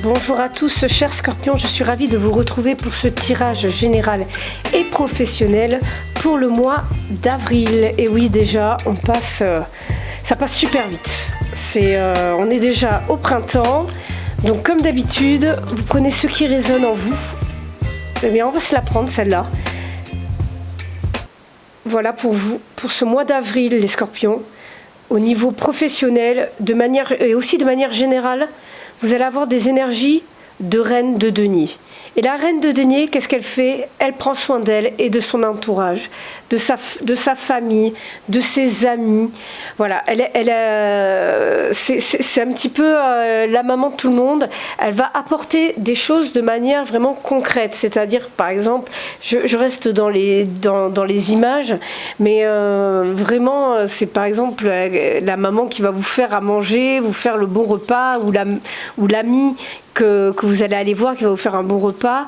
Bonjour à tous, chers scorpions, je suis ravie de vous retrouver pour ce tirage général et professionnel pour le mois d'avril. Et oui, déjà, ça passe super vite. On est déjà au printemps, donc comme d'habitude, vous prenez ce qui résonne en vous. Eh bien, on va se la prendre celle-là. Voilà pour vous, pour ce mois d'avril, les scorpions, au niveau professionnel, et aussi de manière générale. Vous allez avoir des énergies de reine de denier. Et la reine de denier, qu'est-ce qu'elle fait? Elle prend soin d'elle et de son entourage, de sa famille, de ses amis. Voilà, c'est un petit peu la maman de tout le monde. Elle va apporter des choses de manière vraiment concrète. C'est-à-dire, par exemple, je reste dans les images, mais vraiment, c'est par exemple la maman qui va vous faire à manger, vous faire le bon repas, ou l'ami que vous allez aller voir qui va vous faire un bon repas.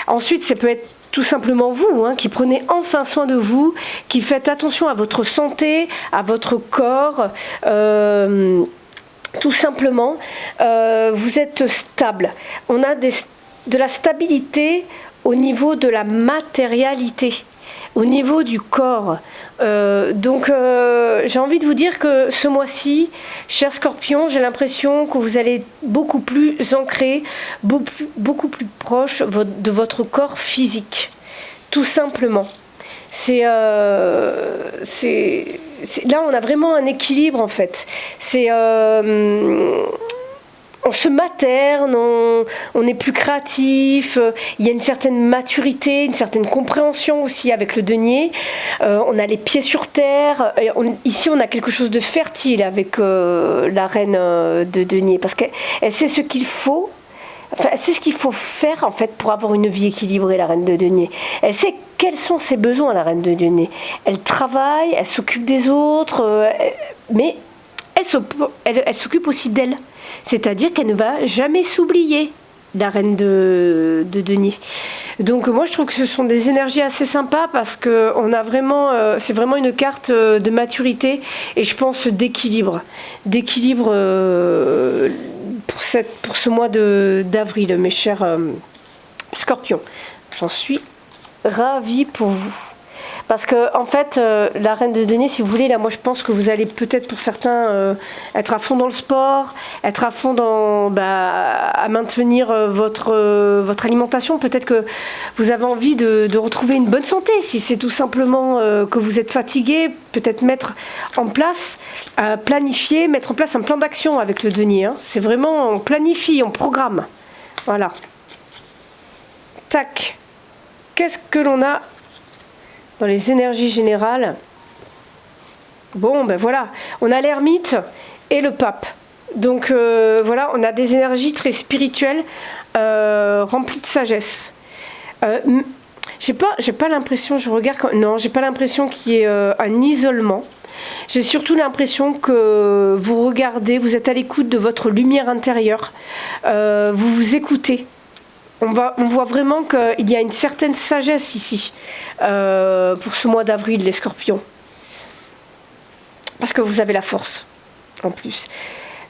Ensuite, ça peut être tout simplement vous, qui prenez enfin soin de vous, qui faites attention à votre santé, à votre corps. Tout simplement, vous êtes stable. On a de la stabilité au niveau de la matérialité, au niveau du corps. Donc j'ai envie de vous dire que ce mois-ci, chers scorpions, j'ai l'impression que vous allez beaucoup plus ancré, beaucoup plus proche de votre corps physique, tout simplement. Là on a vraiment un équilibre en fait. On se materne, on est plus créatif, il y a une certaine maturité, une certaine compréhension aussi avec le denier. On a les pieds sur terre. Ici, on a quelque chose de fertile avec la reine de denier, parce qu'elle sait ce qu'il faut. Enfin, c'est ce qu'il faut faire en fait pour avoir une vie équilibrée, la reine de denier. Elle sait quels sont ses besoins, la reine de denier. Elle travaille, elle s'occupe des autres, mais elle s'occupe aussi d'elle. C'est-à-dire qu'elle ne va jamais s'oublier, la reine de denier. Donc moi je trouve que ce sont des énergies assez sympas, parce que c'est vraiment une carte de maturité et je pense d'équilibre pour ce mois d'avril, mes chers scorpions. J'en suis ravie pour vous. Parce que en fait, la reine de denier, si vous voulez, là, moi je pense que vous allez peut-être pour certains être à fond dans le sport, être à fond à maintenir votre alimentation. Peut-être que vous avez envie de retrouver une bonne santé. Si c'est tout simplement que vous êtes fatigué, peut-être mettre en place, planifier, mettre en place un plan d'action avec le denier. C'est vraiment, on planifie, on programme. Voilà. Tac. Qu'est-ce que l'on a dans les énergies générales? Bon, ben voilà, on a l'ermite et le pape. Donc voilà, on a des énergies très spirituelles, remplies de sagesse. J'ai pas l'impression, j'ai pas l'impression qu'il y ait un isolement. J'ai surtout l'impression que vous regardez, vous êtes à l'écoute de votre lumière intérieure, vous vous écoutez. On voit vraiment qu'il y a une certaine sagesse ici pour ce mois d'avril, les scorpions. Parce que vous avez la force, en plus.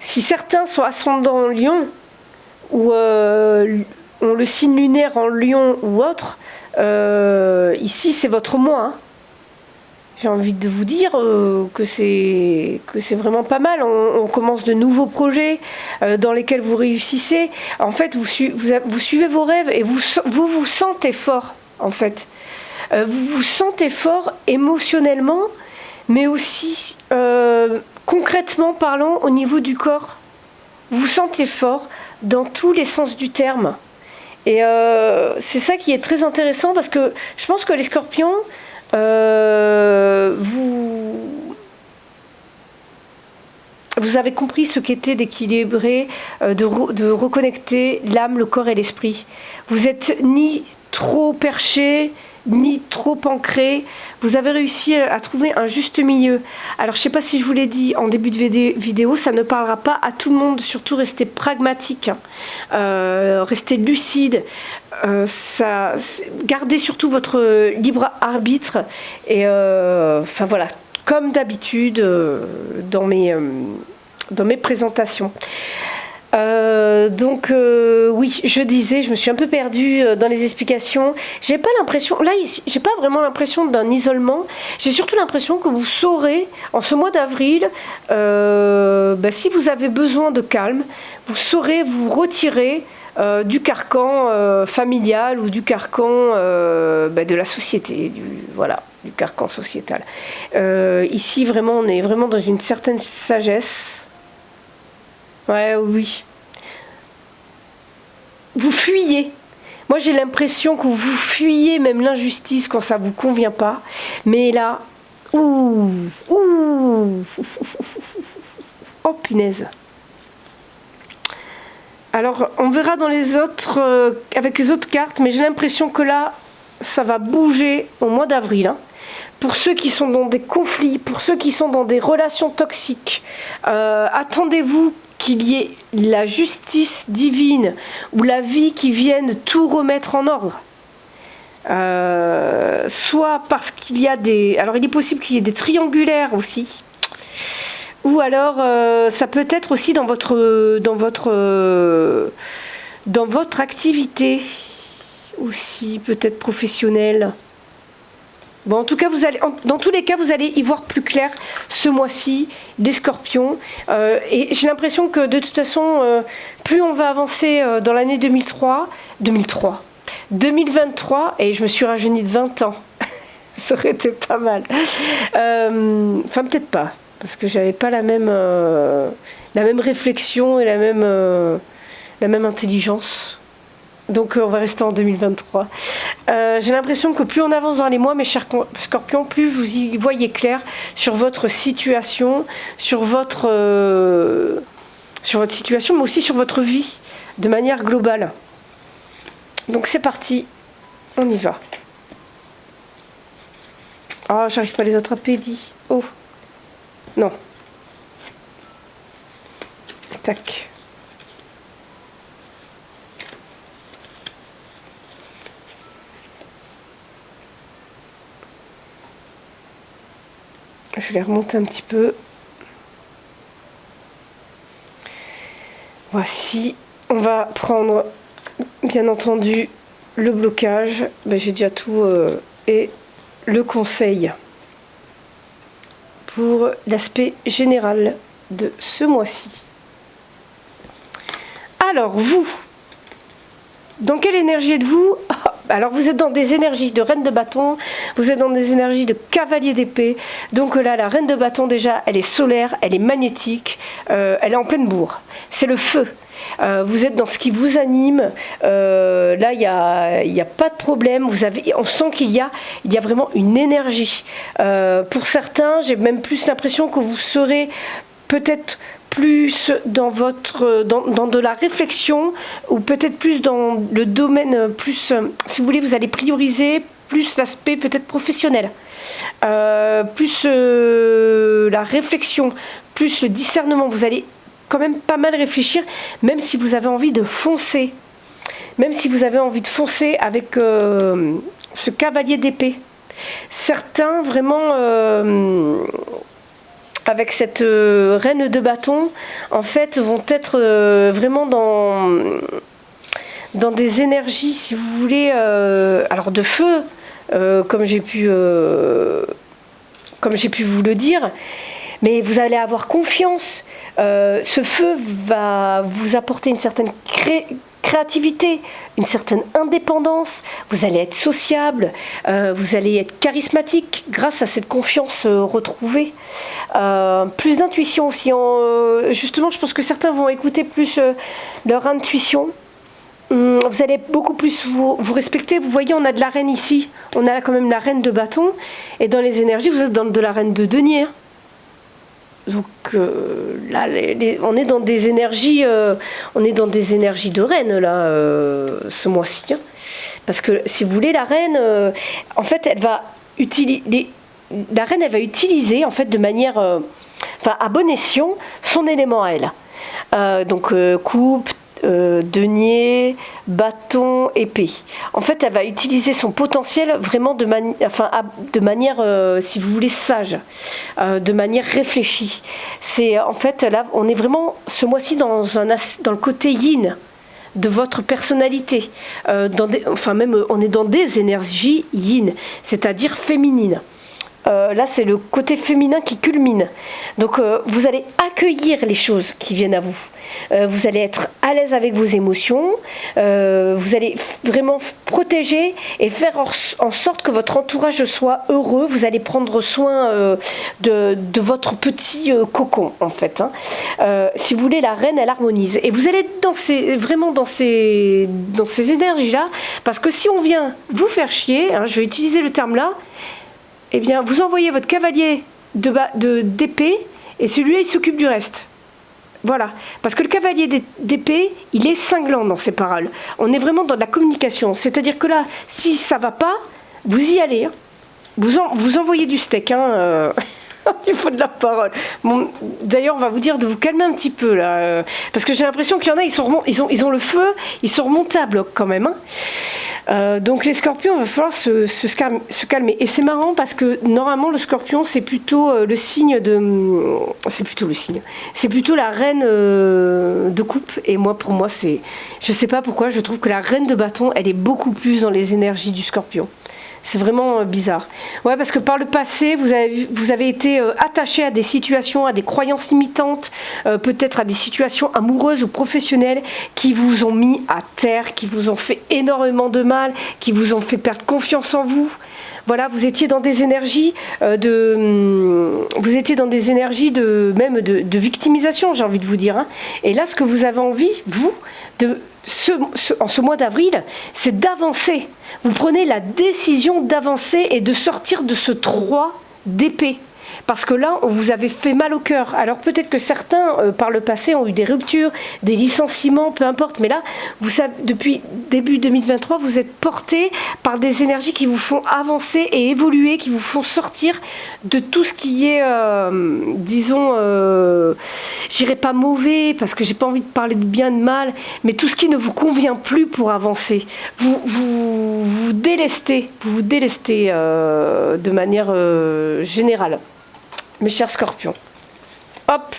Si certains sont ascendants Lion, ou ont le signe lunaire en Lion ou autre, ici c'est votre mois. J'ai envie de vous dire que c'est vraiment pas mal. On commence de nouveaux projets dans lesquels vous réussissez. En fait, vous suivez vos rêves et vous sentez fort, en fait. Vous vous sentez fort émotionnellement, mais aussi concrètement parlant au niveau du corps. Vous vous sentez fort dans tous les sens du terme. Et c'est ça qui est très intéressant, parce que je pense que les scorpions, vous avez compris ce qu'était d'équilibrer, de reconnecter l'âme, le corps et l'esprit. Vous êtes ni trop perché, ni trop ancré. Vous avez réussi à trouver un juste milieu. Alors je ne sais pas si je vous l'ai dit en début de vidéo, ça ne parlera pas à tout le monde. Surtout restez pragmatique, restez lucide. Gardez surtout votre libre arbitre. Et enfin voilà, comme d'habitude dans mes présentations. Oui, je disais, je me suis un peu perdue dans les explications. J'ai pas l'impression, là ici, j'ai pas vraiment l'impression d'un isolement. J'ai surtout l'impression que vous saurez, en ce mois d'avril, si vous avez besoin de calme, vous saurez vous retirer du carcan familial ou du carcan de la société, voilà, du carcan sociétal. Ici, vraiment, on est vraiment dans une certaine sagesse. Ouais, oui. Vous fuyez. Moi, j'ai l'impression que vous fuyez même l'injustice quand ça vous convient pas. Mais là, ouh, ouh, oh punaise. Alors, on verra dans les autres, avec les autres cartes, mais j'ai l'impression que là, ça va bouger au mois d'avril. Hein. Pour ceux qui sont dans des conflits, pour ceux qui sont dans des relations toxiques, attendez-vous qu'il y ait la justice divine ou la vie qui vienne tout remettre en ordre. Soit parce qu'il y a des... Alors il est possible qu'il y ait des triangulaires aussi. Ou alors ça peut être aussi dans votre activité aussi, peut-être professionnelle. Bon, en tout cas, dans tous les cas, vous allez y voir plus clair ce mois-ci des scorpions. Et j'ai l'impression que de toute façon, plus on va avancer dans l'année 2023, et je me suis rajeunie de 20 ans. Ça aurait été pas mal. Enfin, peut-être pas, parce que j'avais pas la même réflexion et la même intelligence. Donc on va rester en 2023. J'ai l'impression que plus on avance dans les mois, mes chers scorpions, plus vous y voyez clair sur votre situation, sur votre situation, mais aussi sur votre vie, de manière globale. Donc c'est parti, on y va. Oh, j'arrive pas à les attraper, dis. Oh, non. Tac. Je vais les remonter un petit peu. Voici. On va prendre, bien entendu, le blocage. J'ai déjà tout. Et le conseil pour l'aspect général de ce mois-ci. Alors, vous, dans quelle énergie êtes-vous? Alors vous êtes dans des énergies de reine de bâton, vous êtes dans des énergies de cavalier d'épée. Donc là, la reine de bâton, déjà, elle est solaire, elle est magnétique, elle est en pleine bourre. C'est le feu. Vous êtes dans ce qui vous anime. Là, il y a pas de problème. On sent qu'il y a vraiment une énergie. Pour certains, j'ai même plus l'impression que vous serez peut-être plus dans de la réflexion, ou peut-être plus dans le domaine plus, si vous voulez, vous allez prioriser plus l'aspect peut-être professionnel, plus la réflexion, plus le discernement. Vous allez quand même pas mal réfléchir, même si vous avez envie de foncer, avec ce cavalier d'épée. Certains vraiment avec cette reine de bâton, en fait, vont être vraiment dans des énergies, si vous voulez, alors de feu, comme j'ai pu vous le dire, mais vous allez avoir confiance. Ce feu va vous apporter une certaine créativité, une certaine indépendance, vous allez être sociable, vous allez être charismatique grâce à cette confiance retrouvée. Plus d'intuition aussi. Justement, je pense que certains vont écouter plus leur intuition. Vous allez beaucoup plus vous respecter. Vous voyez, on a de la reine ici. On a quand même la reine de bâton. Et dans les énergies, vous êtes dans de la reine de denier. Donc là, on est dans des énergies, de reine là, ce mois-ci. Hein. Parce que si vous voulez, la reine, en fait, elle va utiliser en fait de manière, à bon escient, son élément à elle. Donc coupe, denier, bâton, épée. En fait, elle va utiliser son potentiel vraiment de manière, si vous voulez, sage, de manière réfléchie. C'est en fait là, on est vraiment ce mois-ci dans le côté yin de votre personnalité. Même on est dans des énergies yin, c'est-à-dire féminines. Là, c'est le côté féminin qui culmine. Donc, vous allez accueillir les choses qui viennent à vous. Vous allez être à l'aise avec vos émotions. Vous allez vraiment protéger et faire en sorte que votre entourage soit heureux. Vous allez prendre soin de votre petit cocon, en fait. Si vous voulez, la reine, elle harmonise. Et vous allez être vraiment dans ces énergies-là. Parce que si on vient vous faire chier, je vais utiliser le terme là, eh bien, vous envoyez votre cavalier d'épée et celui-là, il s'occupe du reste. Voilà. Parce que le cavalier d'épée, il est cinglant dans ses paroles. On est vraiment dans de la communication. C'est-à-dire que là, si ça va pas, vous y allez. Vous envoyez du steak. Il faut de la parole. Bon, d'ailleurs, on va vous dire de vous calmer un petit peu là. Parce que j'ai l'impression qu'il y en a, ils ont le feu, ils sont remontés à bloc quand même. Donc les scorpions, il va falloir se calmer. Et c'est marrant parce que normalement le scorpion c'est plutôt le signe de... C'est plutôt la reine de coupe. Et pour moi je sais pas pourquoi, je trouve que la reine de bâton, elle est beaucoup plus dans les énergies du scorpion. C'est vraiment bizarre. Ouais, parce que par le passé, vous avez été attaché à des situations, à des croyances limitantes, peut-être à des situations amoureuses ou professionnelles qui vous ont mis à terre, qui vous ont fait énormément de mal, qui vous ont fait perdre confiance en vous. Voilà, vous étiez dans des énergies de victimisation, j'ai envie de vous dire. Et là, ce que vous avez envie, vous, en ce mois d'avril, c'est d'avancer. Vous prenez la décision d'avancer et de sortir de ce 3 d'épée. Parce que là, on vous avait fait mal au cœur. Alors peut-être que certains, par le passé, ont eu des ruptures, des licenciements, peu importe. Mais là, vous savez, depuis début 2023, vous êtes portés par des énergies qui vous font avancer et évoluer, qui vous font sortir de tout ce qui est, disons, j'irai pas mauvais, parce que j'ai pas envie de parler de bien, de mal, mais tout ce qui ne vous convient plus pour avancer. Vous délestez de manière générale. Mes chers scorpions. Hop.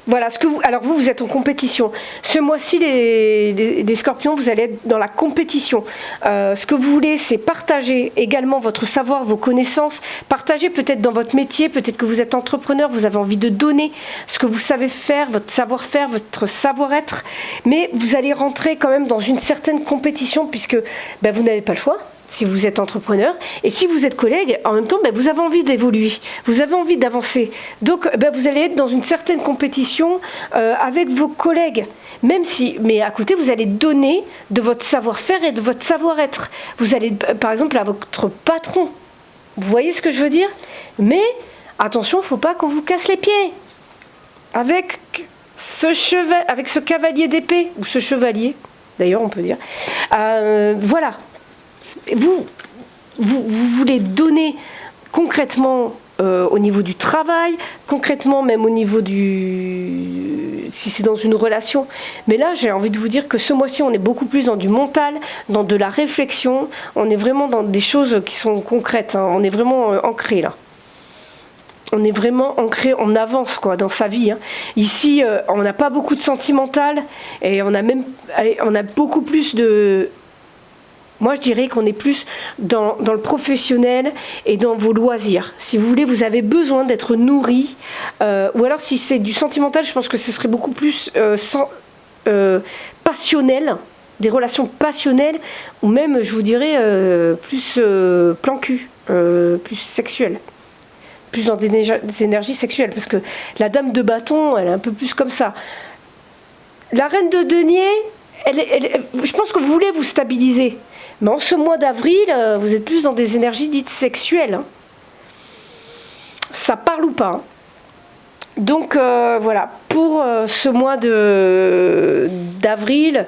Voilà, alors vous êtes en compétition. Ce mois-ci, les scorpions, vous allez être dans la compétition. Ce que vous voulez, c'est partager également votre savoir, vos connaissances. Partager peut-être dans votre métier, peut-être que vous êtes entrepreneur, vous avez envie de donner ce que vous savez faire, votre savoir-faire, votre savoir-être. Mais vous allez rentrer quand même dans une certaine compétition puisque vous n'avez pas le choix. Si vous êtes entrepreneur, et si vous êtes collègue, en même temps, vous avez envie d'évoluer, vous avez envie d'avancer. Donc, vous allez être dans une certaine compétition avec vos collègues. Mais à côté, vous allez donner de votre savoir-faire et de votre savoir-être. Vous allez, par exemple, à votre patron. Vous voyez ce que je veux dire? Mais, attention, il ne faut pas qu'on vous casse les pieds. Avec ce cavalier d'épée, ou ce chevalier, d'ailleurs, on peut dire. Voilà. Vous voulez donner concrètement au niveau du travail, concrètement même au niveau si c'est dans une relation. Mais là, j'ai envie de vous dire que ce mois-ci, on est beaucoup plus dans du mental, dans de la réflexion. On est vraiment dans des choses qui sont concrètes. On est vraiment ancré là. On est vraiment ancré, on avance dans sa vie. Ici, on n'a pas beaucoup de sentimental et on a beaucoup plus de... Moi, je dirais qu'on est plus dans le professionnel et dans vos loisirs. Si vous voulez, vous avez besoin d'être nourri. Ou alors, si c'est du sentimental, je pense que ce serait beaucoup plus passionnel, des relations passionnelles, ou même, je vous dirais, plus plan cul, plus sexuel. Plus dans des énergies sexuelles. Parce que la dame de bâton, elle est un peu plus comme ça. La reine de denier, je pense que vous voulez vous stabiliser. Mais en ce mois d'avril, vous êtes plus dans des énergies dites sexuelles. Ça parle ou pas. Donc voilà, pour ce mois d'avril,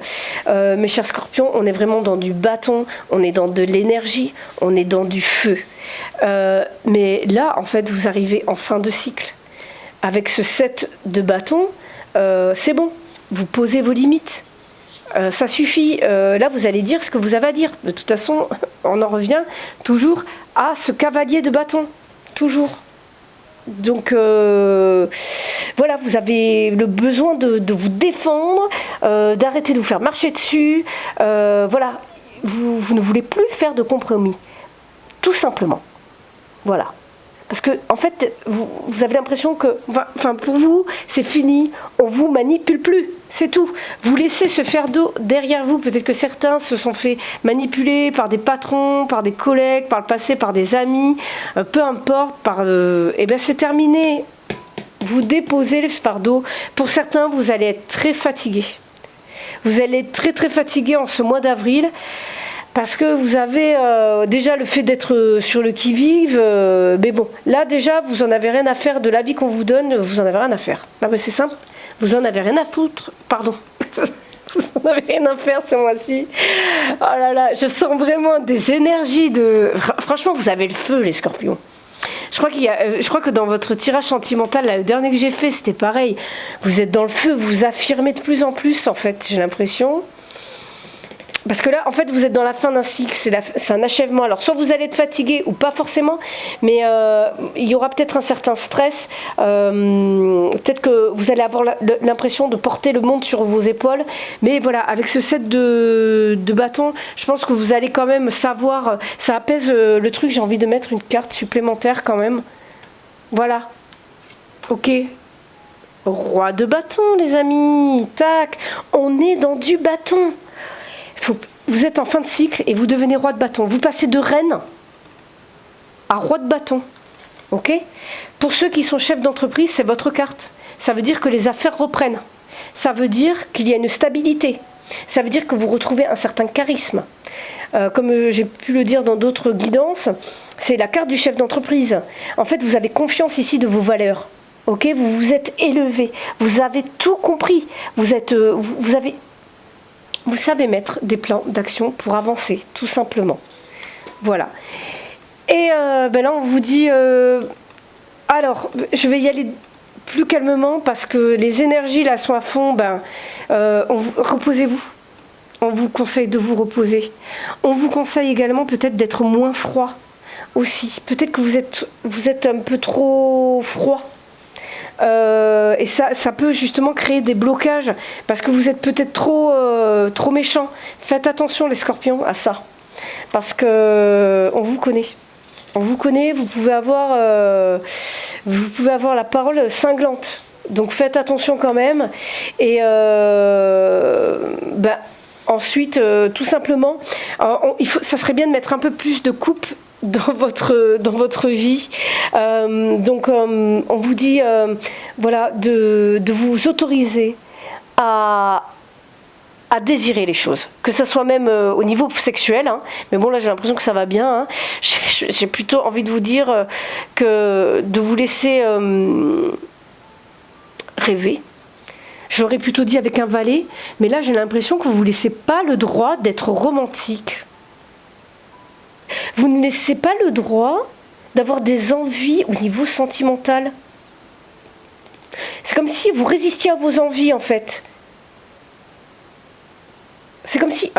mes chers scorpions, on est vraiment dans du bâton, on est dans de l'énergie, on est dans du feu. Mais là, en fait, vous arrivez en fin de cycle. Avec ce 7 de bâton, c'est bon. vous posez vos limites. Ça suffit. Là, vous allez dire ce que vous avez à dire. De toute façon, on en revient toujours à ce cavalier de bâton. Toujours. Donc, voilà, vous avez le besoin de vous défendre, d'arrêter de vous faire marcher dessus. Voilà, vous ne voulez plus faire de compromis. Tout simplement. Voilà. Parce que, en fait, vous avez l'impression que, enfin, pour vous, c'est fini, on vous manipule plus, c'est tout. Vous laissez ce faire d'eau derrière vous. Peut-être que certains se sont fait manipuler par des patrons, par des collègues, par le passé, par des amis, peu importe, eh bien, c'est terminé. Vous déposez le fardeau. Pour certains, vous allez être très fatigué. Vous allez être très, très fatigué en ce mois d'avril. Parce que vous avez déjà le fait d'être sur le qui-vive, mais bon, là déjà, vous en avez rien à faire de l'avis qu'on vous donne, vous en avez rien à faire. Ah ben c'est simple, vous en avez rien à foutre, pardon. Vous en avez rien à faire ce mois-ci. Oh là là, je sens vraiment des énergies de... Franchement, vous avez le feu, les scorpions. Je crois que dans votre tirage sentimental, là, le dernier que j'ai fait, c'était pareil. Vous êtes dans le feu, vous affirmez de plus en plus, en fait, j'ai l'impression. Parce que là, en fait, vous êtes dans la fin d'un cycle, c'est un achèvement. Alors, soit vous allez être fatigué ou pas forcément, mais il y aura peut-être un certain stress. Peut-être que vous allez avoir l'impression de porter le monde sur vos épaules. Mais voilà, avec ce set de bâtons, je pense que vous allez quand même savoir, ça apaise le truc. J'ai envie de mettre une carte supplémentaire quand même. Voilà. Ok. Roi de bâton, les amis. Tac. On est dans du bâton. Vous êtes en fin de cycle et vous devenez roi de bâton. Vous passez de reine à roi de bâton. Ok ? Pour ceux qui sont chefs d'entreprise, c'est votre carte. Ça veut dire que les affaires reprennent. Ça veut dire qu'il y a une stabilité. Ça veut dire que vous retrouvez un certain charisme. Comme j'ai pu le dire dans d'autres guidances, c'est la carte du chef d'entreprise. En fait, vous avez confiance ici de vos valeurs. Ok ? Vous vous êtes élevé. Vous avez tout compris. Vous savez mettre des plans d'action pour avancer, tout simplement. Voilà. Et là, on vous dit... alors, je vais y aller plus calmement parce que les énergies, là, sont à fond. Reposez-vous. On vous conseille de vous reposer. On vous conseille également peut-être d'être moins froid aussi. Peut-être que vous êtes un peu trop froid. Et ça peut justement créer des blocages parce que vous êtes peut-être trop méchant. Faites attention les scorpions à ça parce que on vous connaît. Vous pouvez avoir la parole cinglante. Donc faites attention quand même. Et ensuite, tout simplement, ça serait bien de mettre un peu plus de coupe dans votre vie. On vous dit voilà, de vous autoriser à désirer les choses, que ce soit même au niveau sexuel, hein. Mais bon, là j'ai l'impression que ça va bien, hein. J'ai plutôt envie de vous dire que de vous laisser rêver. J'aurais plutôt dit avec un valet, mais là j'ai l'impression que vous ne vous laissez pas le droit d'être romantique. Vous ne laissez pas le droit d'avoir des envies au niveau sentimental. C'est comme si vous résistiez à vos envies, en fait. C'est comme si...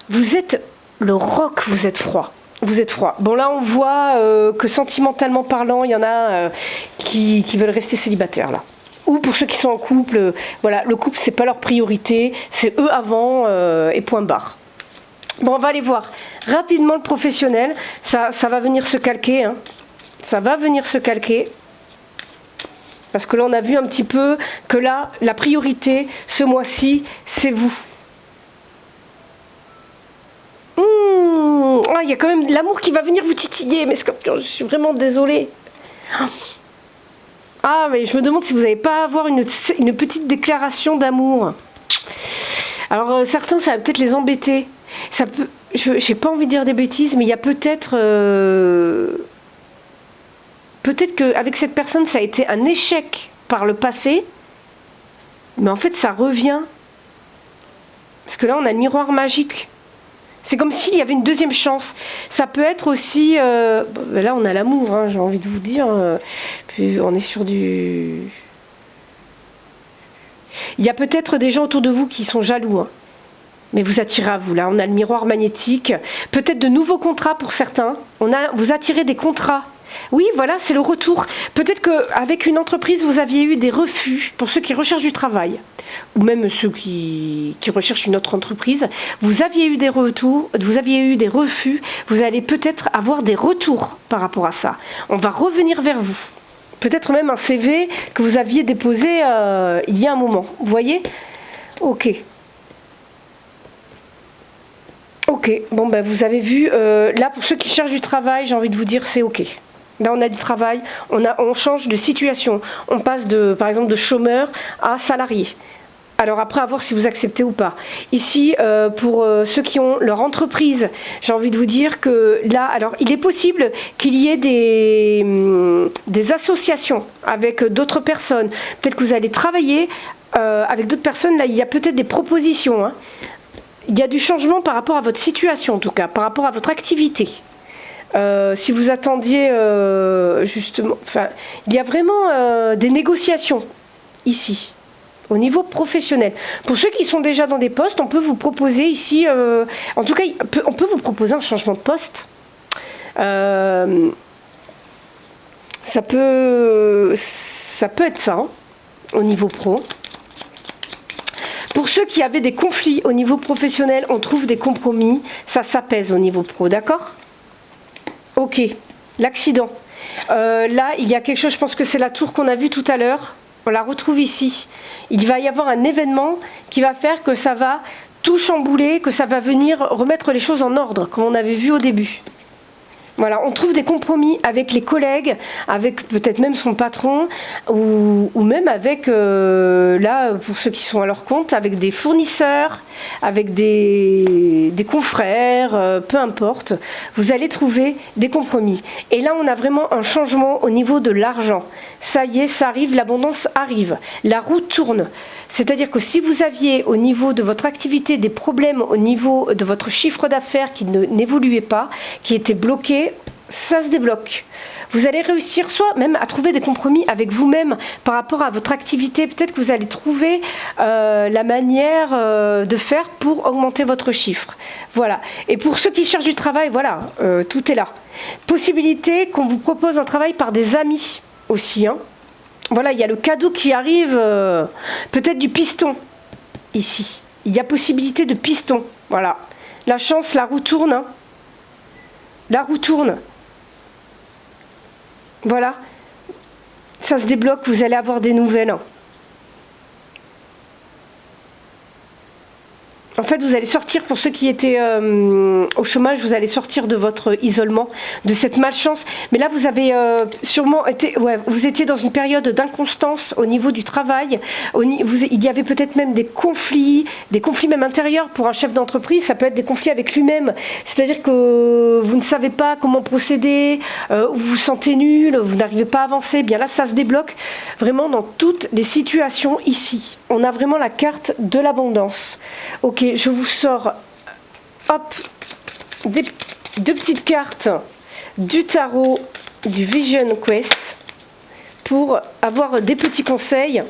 vous êtes le roc, vous êtes froid. Vous êtes froid. Bon, là, on voit que sentimentalement parlant, il y en a qui veulent rester célibataires, là. Ou pour ceux qui sont en couple, voilà, le couple, c'est pas leur priorité. C'est eux avant et point barre. Bon, on va aller voir rapidement le professionnel. Ça va venir se calquer. Hein. Ça va venir se calquer. Parce que là, on a vu un petit peu que là, la priorité, ce mois-ci, c'est vous. Il y a quand même l'amour qui va venir vous titiller. Mais Scorpion, je suis vraiment désolée. Ah, mais je me demande si vous n'allez pas avoir une petite déclaration d'amour. Alors, certains, ça va peut-être les embêter. Ça peut, j'ai pas envie de dire des bêtises, mais il y a peut-être qu'avec cette personne ça a été un échec par le passé, mais en fait ça revient parce que là on a le miroir magique. C'est comme s'il y avait une deuxième chance. Ça peut être aussi là on a l'amour, hein, j'ai envie de vous dire, puis on est sur du Il y a peut-être des gens autour de vous qui sont jaloux, hein. Mais vous attirez à vous, là, on a le miroir magnétique. Peut-être de nouveaux contrats pour certains. Vous attirez des contrats. Oui, voilà, c'est le retour. Peut-être qu'avec une entreprise, vous aviez eu des refus pour ceux qui recherchent du travail. Ou même ceux qui recherchent une autre entreprise. Vous aviez eu des retours, vous aviez eu des refus. Vous allez peut-être avoir des retours par rapport à ça. On va revenir vers vous. Peut-être même un CV que vous aviez déposé il y a un moment. Vous voyez? Ok. Ok, bon ben vous avez vu, là pour ceux qui cherchent du travail, j'ai envie de vous dire c'est ok. Là on a du travail, on change de situation, on passe par exemple de chômeur à salarié. Alors après à voir si vous acceptez ou pas. Ici pour ceux qui ont leur entreprise, j'ai envie de vous dire que là, alors il est possible qu'il y ait des associations avec d'autres personnes. Peut-être que vous allez travailler avec d'autres personnes, là il y a peut-être des propositions, hein. Il y a du changement par rapport à votre situation, en tout cas, par rapport à votre activité. Si vous attendiez, justement... Enfin, il y a vraiment des négociations, ici, au niveau professionnel. Pour ceux qui sont déjà dans des postes, on peut vous proposer ici... en tout cas, on peut vous proposer un changement de poste. Ça peut être ça, hein, au niveau pro. Pour ceux qui avaient des conflits au niveau professionnel, on trouve des compromis. Ça s'apaise au niveau pro, d'accord? Ok, l'accident. Là, il y a quelque chose, je pense que c'est la tour qu'on a vue tout à l'heure. On la retrouve ici. Il va y avoir un événement qui va faire que ça va tout chambouler, que ça va venir remettre les choses en ordre, comme on avait vu au début. Voilà, on trouve des compromis avec les collègues, avec peut-être même son patron, ou même avec, là, pour ceux qui sont à leur compte, avec des fournisseurs, avec des confrères, peu importe. Vous allez trouver des compromis. Et là, on a vraiment un changement au niveau de l'argent. Ça y est, ça arrive, l'abondance arrive. La roue tourne. C'est-à-dire que si vous aviez au niveau de votre activité des problèmes au niveau de votre chiffre d'affaires qui n'évoluait pas, qui était bloqué, ça se débloque. Vous allez réussir soit même à trouver des compromis avec vous-même par rapport à votre activité. Peut-être que vous allez trouver la manière de faire pour augmenter votre chiffre. Voilà. Et pour ceux qui cherchent du travail, voilà, tout est là. Possibilité qu'on vous propose un travail par des amis aussi, hein. Voilà, il y a le cadeau qui arrive, peut-être du piston, ici. Il y a possibilité de piston, voilà. La chance, la roue tourne, hein. La roue tourne. Voilà. Ça se débloque, vous allez avoir des nouvelles, hein. En fait, vous allez sortir, pour ceux qui étaient au chômage, vous allez sortir de votre isolement, de cette malchance. Mais là, vous avez sûrement été, ouais, vous étiez dans une période d'inconstance au niveau du travail. Il y avait peut-être même des conflits même intérieurs pour un chef d'entreprise. Ça peut être des conflits avec lui-même. C'est-à-dire que vous ne savez pas comment procéder, vous vous sentez nul, vous n'arrivez pas à avancer. Bien là, ça se débloque vraiment dans toutes les situations ici. On a vraiment la carte de l'abondance. Ok, je vous sors, hop, deux petites cartes du tarot du Vision Quest pour avoir des petits conseils.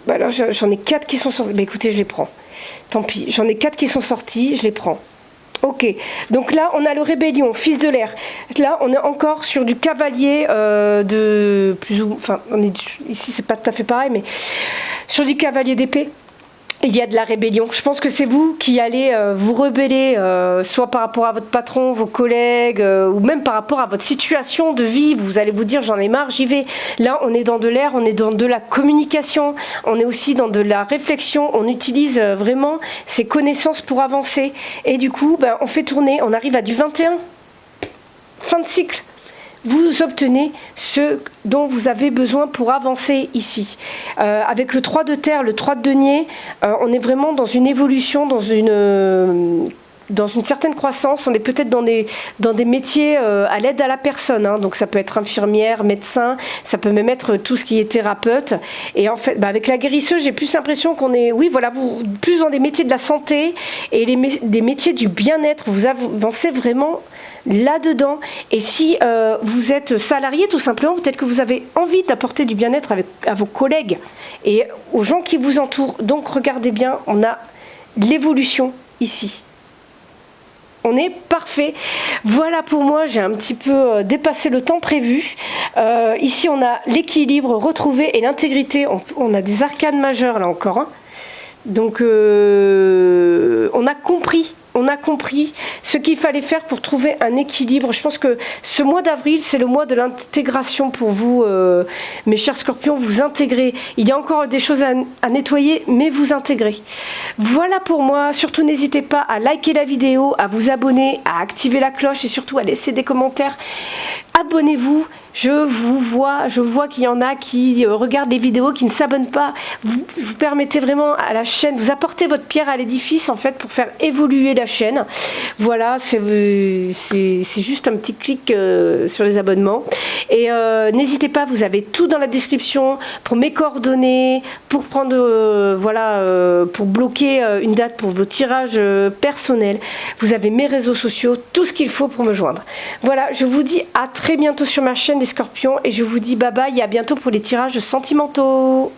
Bah alors j'en ai 4 qui sont sortis. Bah écoutez, je les prends. Tant pis, j'en ai 4 qui sont sortis, je les prends. Ok, donc là on a le rébellion, fils de l'air. Là on est encore sur du cavalier de plus ou enfin ici c'est pas tout à fait pareil, mais sur du cavalier d'épée. Il y a de la rébellion. Je pense que c'est vous qui allez vous rebeller, soit par rapport à votre patron, vos collègues, ou même par rapport à votre situation de vie. Vous allez vous dire, j'en ai marre, j'y vais. Là, on est dans de l'air, on est dans de la communication, on est aussi dans de la réflexion. On utilise vraiment ces connaissances pour avancer. Et du coup, ben, on fait tourner, on arrive à du 21. Fin de cycle. Vous obtenez ce dont vous avez besoin pour avancer ici. Avec le 3 de terre, le 3 de denier, on est vraiment dans une évolution, dans une certaine croissance. On est peut-être dans des métiers à l'aide à la personne, hein. Donc ça peut être infirmière, médecin, ça peut même être tout ce qui est thérapeute. Et en fait, bah avec la guérisseuse, j'ai plus l'impression qu'on est, oui voilà, plus dans des métiers de la santé et des métiers du bien-être. Vous avancez vraiment là-dedans. Et si vous êtes salarié, tout simplement, peut-être que vous avez envie d'apporter du bien-être à vos collègues et aux gens qui vous entourent. Donc regardez bien, on a l'évolution ici. On est parfait. Voilà pour moi, j'ai un petit peu dépassé le temps prévu. Ici, on a l'équilibre retrouvé et l'intégrité. On a des arcanes majeures là encore. Hein. Donc, on a compris ce qu'il fallait faire pour trouver un équilibre. Je pense que ce mois d'avril, c'est le mois de l'intégration pour vous, mes chers scorpions, vous intégrez. Il y a encore des choses à nettoyer, mais vous intégrez. Voilà pour moi. Surtout, n'hésitez pas à liker la vidéo, à vous abonner, à activer la cloche et surtout à laisser des commentaires. Abonnez-vous. Je vois qu'il y en a qui regardent les vidéos, qui ne s'abonnent pas. Vous permettez vraiment à la chaîne, vous apportez votre pierre à l'édifice en fait pour faire évoluer la chaîne. Voilà, c'est juste un petit clic sur les abonnements. Et n'hésitez pas, vous avez tout dans la description pour mes coordonnées, pour prendre, pour bloquer une date pour vos tirages personnels. Vous avez mes réseaux sociaux, tout ce qu'il faut pour me joindre. Voilà, je vous dis à très bientôt sur ma chaîne des Scorpions et je vous dis bye bye et à bientôt pour les tirages sentimentaux.